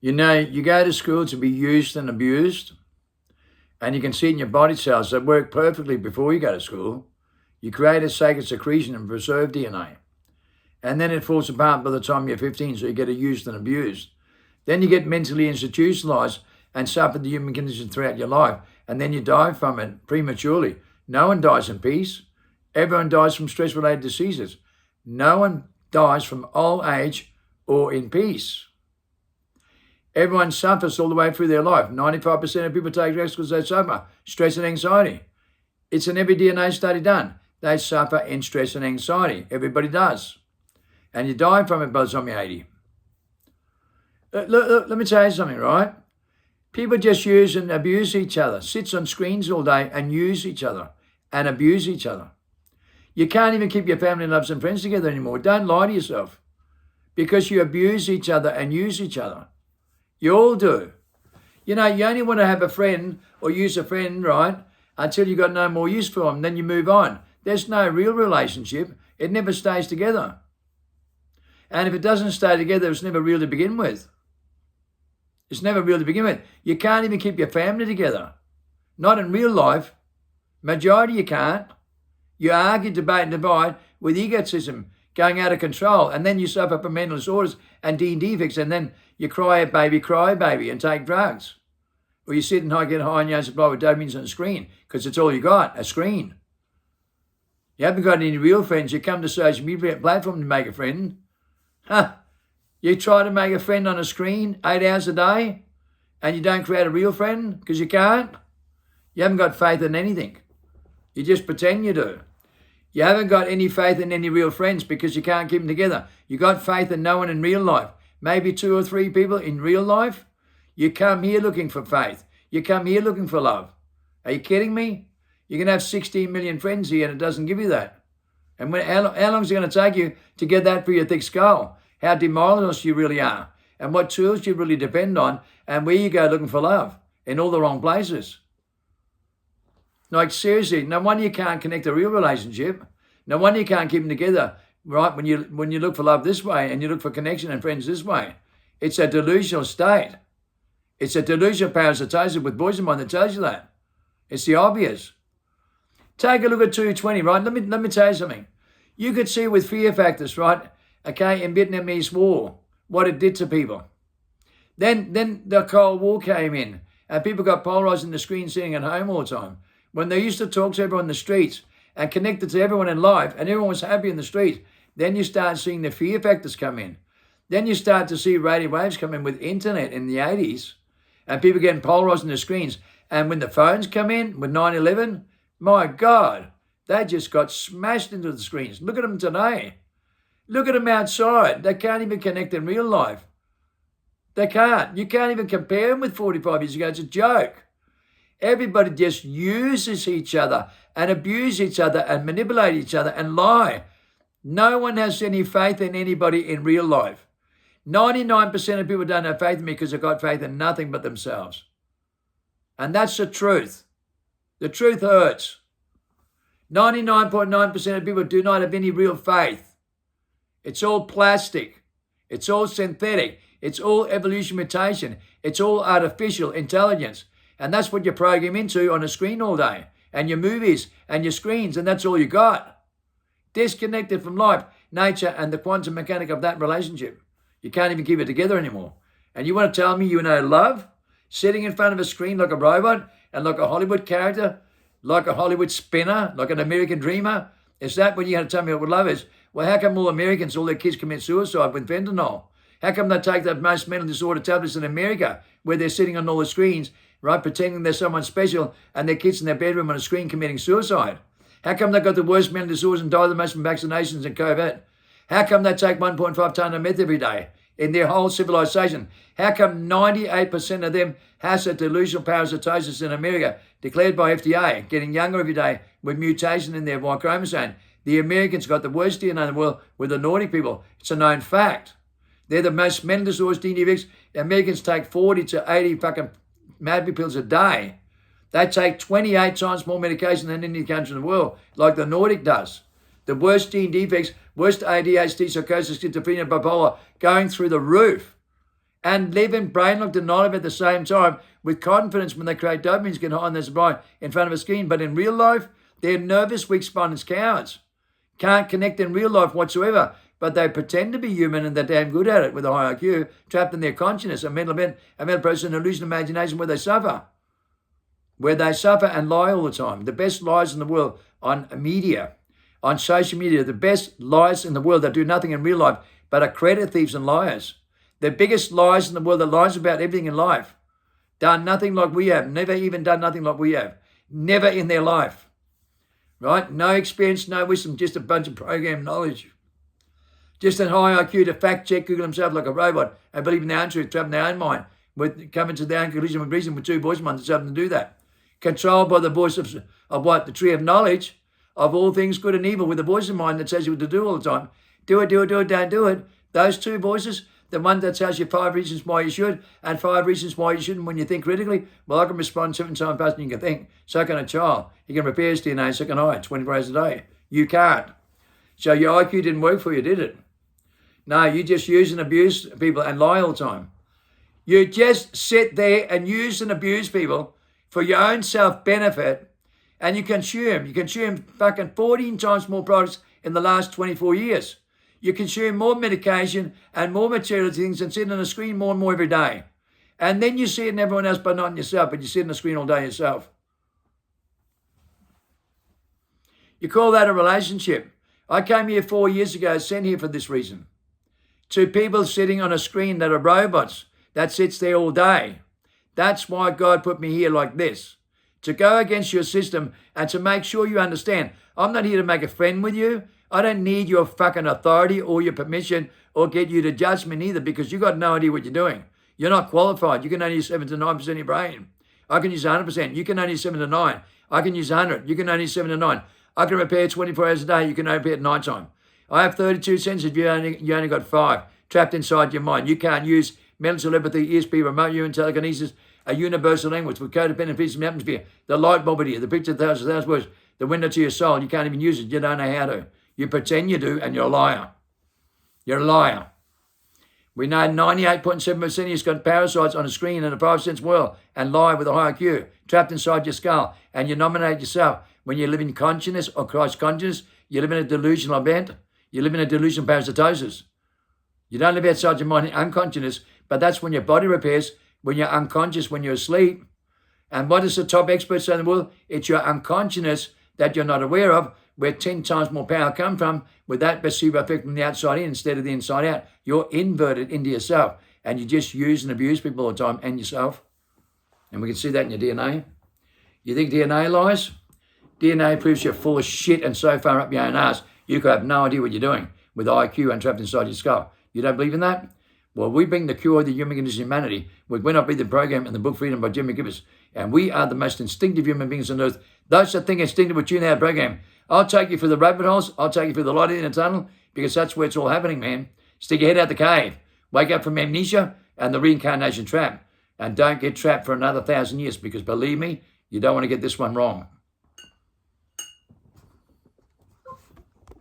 You know, you go to school to be used and abused, and you can see it in your body cells that work perfectly before you go to school. You create a sacred secretion and preserve DNA. And then it falls apart by the time you're 15, so you get used and abused. Then you get mentally institutionalized and suffer the human condition throughout your life, and then you die from it prematurely. No one dies in peace. Everyone dies from stress-related diseases. No one dies from old age or in peace. Everyone suffers all the way through their life. 95% of people take drugs because they suffer stress and anxiety. It's in every DNA study done. They suffer in stress and anxiety. Everybody does. And you die from it by the time you're 80. Look, let me tell you something, right? People just use and abuse each other, sits on screens all day and use each other and abuse each other. You can't even keep your family, loves and friends together anymore. Don't lie to yourself because you abuse each other and use each other. You all do. You know, you only want to have a friend or use a friend, right, until you've got no more use for them. Then you move on. There's no real relationship. It never stays together. And if it doesn't stay together, it's never real to begin with. It's never real to begin with. You can't even keep your family together. Not in real life. Majority you can't. You argue, debate and divide with egotism going out of control. And then you suffer from mental disorders and defects. And then you cry baby, and take drugs. Or you sit and get high and you supply with dopamine on a screen because it's all you got, a screen. You haven't got any real friends. You come to social media platform to make a friend. You try to make a friend on a screen 8 hours a day and you don't create a real friend because you can't. You haven't got faith in anything. You just pretend you do. You haven't got any faith in any real friends because you can't keep them together. You got faith in no one in real life. Maybe 2 or 3 people in real life. You come here looking for faith. You come here looking for love. Are you kidding me? You can have 16 million friends here and it doesn't give you that. And how long is it going to take you to get that for your thick skull? How demoralized you really are, and what tools you really depend on, and where you go looking for love in all the wrong places. Like seriously, no wonder you can't connect a real relationship. No wonder you can't keep them together, right? When you look for love this way and you look for connection and friends this way, it's a delusional state. It's a delusional parasitosis with poison mind that tells you that. It's the obvious. Take a look at 220, right? Let me tell you something. You could see with fear factors, right? Okay, in Vietnamese War, what it did to people. Then the Cold War came in and people got polarized in the screen sitting at home all the time. When they used to talk to everyone in the streets and connected to everyone in life and everyone was happy in the streets, then you start seeing the fear factors come in. Then you start to see radio waves come in with internet in the 80s and people getting polarized in the screens. And when the phones come in with 9/11, my God, they just got smashed into the screens. Look at them today. Look at them outside. They can't even connect in real life. They can't. You can't even compare them with 45 years ago. It's a joke. Everybody just uses each other and abuse each other and manipulate each other and lie. No one has any faith in anybody in real life. 99% of people don't have faith in me because they've got faith in nothing but themselves. And that's the truth. The truth hurts. 99.9% of people do not have any real faith. It's all plastic. It's all synthetic. It's all evolution mutation. It's all artificial intelligence. And that's what you program into on a screen all day. And your movies and your screens, and that's all you got. Disconnected from life, nature, and the quantum mechanic of that relationship. You can't even keep it together anymore. And you want to tell me you know love? Sitting in front of a screen like a robot and like a Hollywood character, like a Hollywood spinner, like an American dreamer? Is that what you're going to tell me what love is? Well, how come all Americans, all their kids commit suicide with fentanyl? How come they take the most mental disorder tablets in America where they're sitting on all the screens, right, pretending they're someone special and their kids in their bedroom on a screen committing suicide? How come they got the worst mental disorders and die the most from vaccinations and COVID? How come they take 1.5 ton of meth every day in their whole civilization? How come 98% of them has a delusional parasitosis in America declared by FDA, getting younger every day with mutation in their Y chromosome? The Americans got the worst DNA in the world with the Nordic people. It's a known fact. They're the most mental disorders, defects. Americans take 40 to 80 fucking Madby pills a day. They take 28 times more medication than any country in the world, like the Nordic does. The worst gene defects, worst ADHD, psychosis, schizophrenia, bipolar, going through the roof. And living brain locked and knowledge at the same time with confidence when they create dopamines get high on their brain in front of a screen. But in real life, they're nervous, weak spined cowards. Can't connect in real life whatsoever. But they pretend to be human and they're damn good at it with a high IQ, trapped in their consciousness, a mental process, an illusion, imagination where they suffer. Where they suffer and lie all the time. The best lies in the world on media, on social media, the best lies in the world that do nothing in real life but are credit thieves and liars. The biggest lies in the world that lies about everything in life. Done nothing like we have. Never even done nothing like we have. Never in their life. Right? No experience, no wisdom, just a bunch of program knowledge. Just a high IQ to fact check, Google himself like a robot and believe in their own truth, trapped in their own mind. With coming to their own conclusion with reason with two voice minds to help them do that. Controlled by the voice of what? The tree of knowledge of all things good and evil with the voice of mind that tells you what to do all the time. Do it, don't do it. Those two voices, the one that tells you 5 reasons why you should and 5 reasons why you shouldn't when you think critically. Well, I can respond 7 times faster than you can think. So can a child. He can repair his DNA, so can I, 24 hours a day. You can't. So your IQ didn't work for you, did it? No, you just use and abuse people and lie all the time. You just sit there and use and abuse people for your own self-benefit, and you consume fucking 14 times more products in the last 24 years. You consume more medication and more material things and sit on a screen more and more every day. And then you see it in everyone else but not in yourself, but you sit on the screen all day yourself. You call that a relationship. I came here 4 years ago, sent here for this reason. To people sitting on a screen that are robots, that sits there all day. That's why God put me here like this. To go against your system and to make sure you understand. I'm not here to make a friend with you. I don't need your fucking authority or your permission or get you to judge me neither because you got no idea what you're doing. You're not qualified. You can only use 7 to 9% of your brain. I can use 100%. You can only use 7 to 9. I can use 100. You can only use 7 to 9. I can repair 24 hours a day. You can only repair at night time. I have 32 senses. You only got 5 trapped inside your mind. You can't use mental telepathy, ESP, remote human telekinesis, a universal language with codependent pieces of the atmosphere, the light bulb here, the picture of thousand words, the window to your soul. You can't even use it. You don't know how to. You pretend you do, and you're a liar. You're a liar. We know 98.7% of you's got parasites on a screen in a 5-sense world and lie with a high IQ, trapped inside your skull, and you nominate yourself. When you live in consciousness or Christ consciousness, you live in a delusional event. You live in a delusion parasitosis. You don't live outside your mind in unconsciousness, but that's when your body repairs, when you're unconscious, when you're asleep. And what does the top experts say in the world? It's your unconsciousness that you're not aware of, where 10 times more power come from, with that placebo effect from the outside in instead of the inside out. You're inverted into yourself, and you just use and abuse people all the time and yourself. And we can see that in your DNA. You think DNA lies? DNA proves you're full of shit and so far up your own ass, you could have no idea what you're doing with IQ and trapped inside your skull. You don't believe in that? Well, we bring the cure of the human condition humanity with When I Be the Program and the book Freedom by Jimmy Gibbons. And we are the most instinctive human beings on earth. Those that think instinctive will tune out program. I'll take you through the rabbit holes. I'll take you through the light in the tunnel because that's where it's all happening, man. Stick your head out the cave. Wake up from amnesia and the reincarnation trap. And don't get trapped for another 1,000 years because believe me, you don't want to get this one wrong.